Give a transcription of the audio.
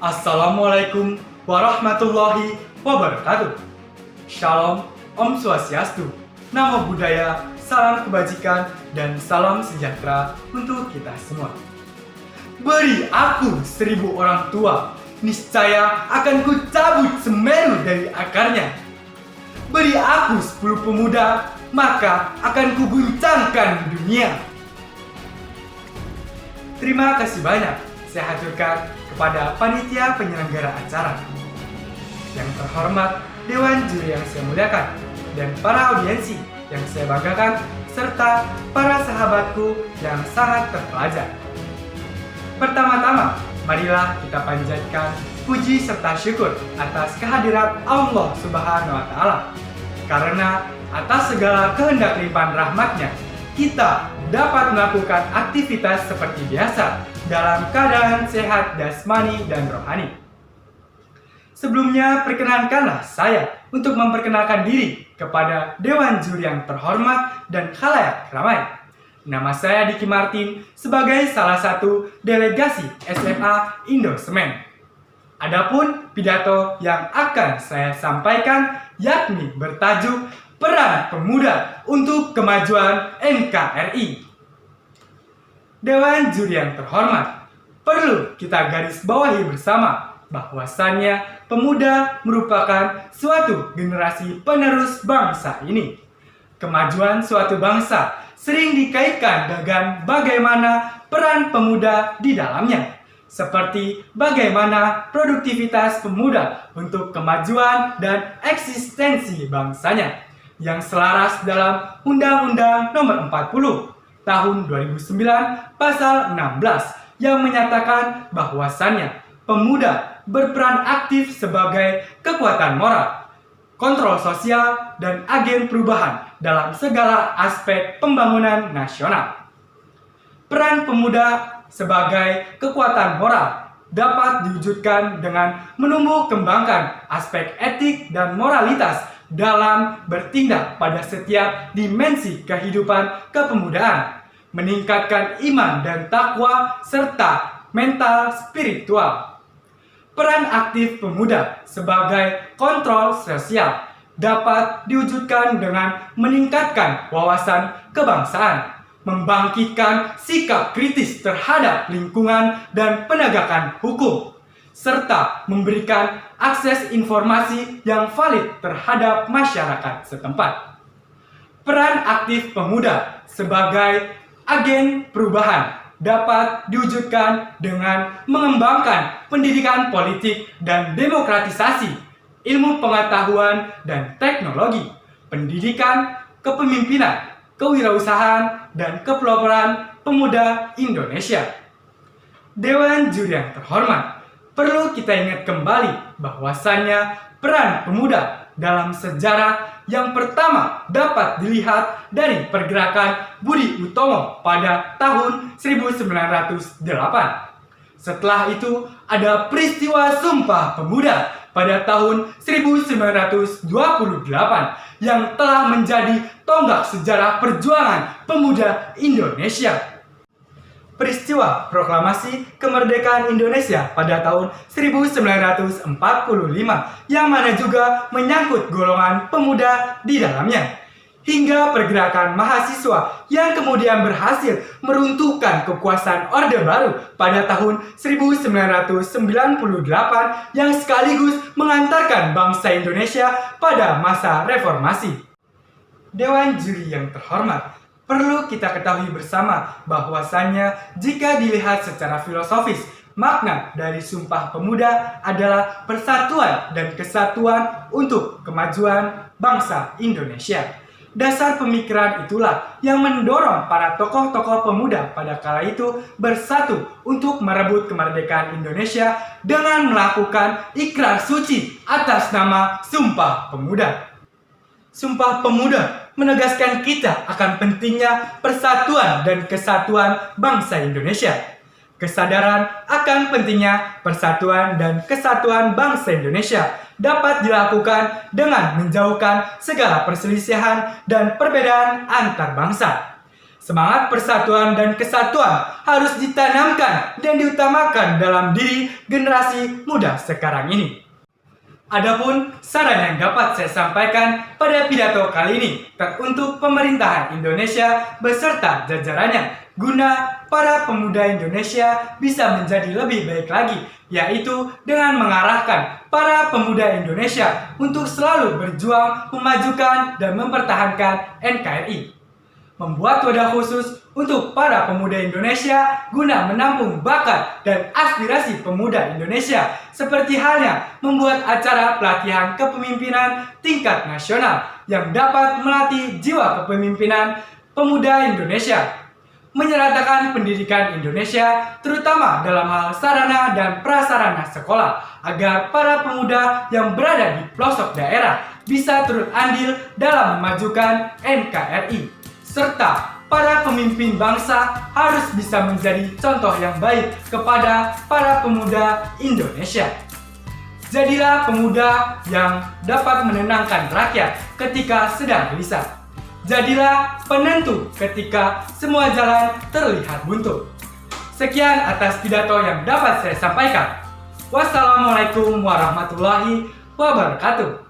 Assalamualaikum warahmatullahi wabarakatuh. Shalom, Om Swastiastu, Namo Buddhaya, salam kebajikan, dan salam sejahtera untuk kita semua. Beri aku 1000 orang tua, niscaya akan kucabut Semeru dari akarnya. Beri aku 10 pemuda, maka akan kuguncangkan dunia. Terima kasih banyak saya haturkan kepada panitia penyelenggara acara. Yang terhormat Dewan Juri yang saya muliakan, dan para audiensi yang saya banggakan, serta para sahabatku yang sangat terpelajar. Pertama-tama, marilah kita panjatkan puji serta syukur atas kehadirat Allah Subhanahu wa Ta'ala. Karena atas segala kehendak limpahan rahmatnya, kita dapat melakukan aktivitas seperti biasa dalam keadaan sehat jasmani dan rohani. Sebelumnya, perkenankanlah saya untuk memperkenalkan diri kepada Dewan Juri yang terhormat dan khalayak ramai. Nama saya Diki Martin sebagai salah satu delegasi SMA Indo Semen. Adapun pidato yang akan saya sampaikan yakni bertajuk Peran Pemuda untuk Kemajuan NKRI. Dewan Juri yang terhormat, perlu kita garis bawahi bersama bahwasannya pemuda merupakan suatu generasi penerus bangsa ini. Kemajuan suatu bangsa sering dikaitkan dengan bagaimana peran pemuda di dalamnya, seperti bagaimana produktivitas pemuda untuk kemajuan dan eksistensi bangsanya, yang selaras dalam Undang-Undang Nomor 40 Tahun 2009 Pasal 16 yang menyatakan bahwasannya pemuda berperan aktif sebagai kekuatan moral, kontrol sosial, dan agen perubahan dalam segala aspek pembangunan nasional. Peran pemuda sebagai kekuatan moral dapat diwujudkan dengan menumbuh kembangkan aspek etik dan moralitas dalam bertindak pada setiap dimensi kehidupan kepemudaan, meningkatkan iman dan takwa, serta mental spiritual. Peran aktif pemuda sebagai kontrol sosial dapat diwujudkan dengan meningkatkan wawasan kebangsaan, membangkitkan sikap kritis terhadap lingkungan dan penegakan hukum, serta memberikan akses informasi yang valid terhadap masyarakat setempat. Peran aktif pemuda sebagai agen perubahan dapat diwujudkan dengan mengembangkan pendidikan politik dan demokratisasi, ilmu pengetahuan dan teknologi, pendidikan, kepemimpinan, kewirausahaan, dan kepeloporan pemuda Indonesia. Dewan Juri yang terhormat, perlu kita ingat kembali bahwasannya peran pemuda dalam sejarah yang pertama dapat dilihat dari pergerakan Budi Utomo pada tahun 1908. Setelah itu ada peristiwa Sumpah Pemuda pada tahun 1928 yang telah menjadi tonggak sejarah perjuangan pemuda Indonesia. Peristiwa Proklamasi Kemerdekaan Indonesia pada tahun 1945 yang mana juga menyangkut golongan pemuda di dalamnya, hingga pergerakan mahasiswa yang kemudian berhasil meruntuhkan kekuasaan Orde Baru pada tahun 1998 yang sekaligus mengantarkan bangsa Indonesia pada masa reformasi. Dewan Juri yang terhormat, perlu kita ketahui bersama bahwasannya jika dilihat secara filosofis, makna dari Sumpah Pemuda adalah persatuan dan kesatuan untuk kemajuan bangsa Indonesia. Dasar pemikiran itulah yang mendorong para tokoh-tokoh pemuda pada kala itu bersatu untuk merebut kemerdekaan Indonesia dengan melakukan ikrar suci atas nama Sumpah Pemuda. Sumpah Pemuda menegaskan kita akan pentingnya persatuan dan kesatuan bangsa Indonesia. Kesadaran akan pentingnya persatuan dan kesatuan bangsa Indonesia dapat dilakukan dengan menjauhkan segala perselisihan dan perbedaan antar bangsa. Semangat persatuan dan kesatuan harus ditanamkan dan diutamakan dalam diri generasi muda sekarang ini. Adapun saran yang dapat saya sampaikan pada pidato kali ini untuk pemerintahan Indonesia beserta jajarannya guna para pemuda Indonesia bisa menjadi lebih baik lagi, yaitu dengan mengarahkan para pemuda Indonesia untuk selalu berjuang memajukan dan mempertahankan NKRI. Membuat wadah khusus untuk para pemuda Indonesia guna menampung bakat dan aspirasi pemuda Indonesia, seperti halnya membuat acara pelatihan kepemimpinan tingkat nasional yang dapat melatih jiwa kepemimpinan pemuda Indonesia, menyeratakan pendidikan Indonesia terutama dalam hal sarana dan prasarana sekolah agar para pemuda yang berada di pelosok daerah bisa turut andil dalam memajukan NKRI. Serta para pemimpin bangsa harus bisa menjadi contoh yang baik kepada para pemuda Indonesia. Jadilah pemuda yang dapat menenangkan rakyat ketika sedang gelisah. Jadilah penentu ketika semua jalan terlihat buntu. Sekian atas pidato yang dapat saya sampaikan. Wassalamualaikum warahmatullahi wabarakatuh.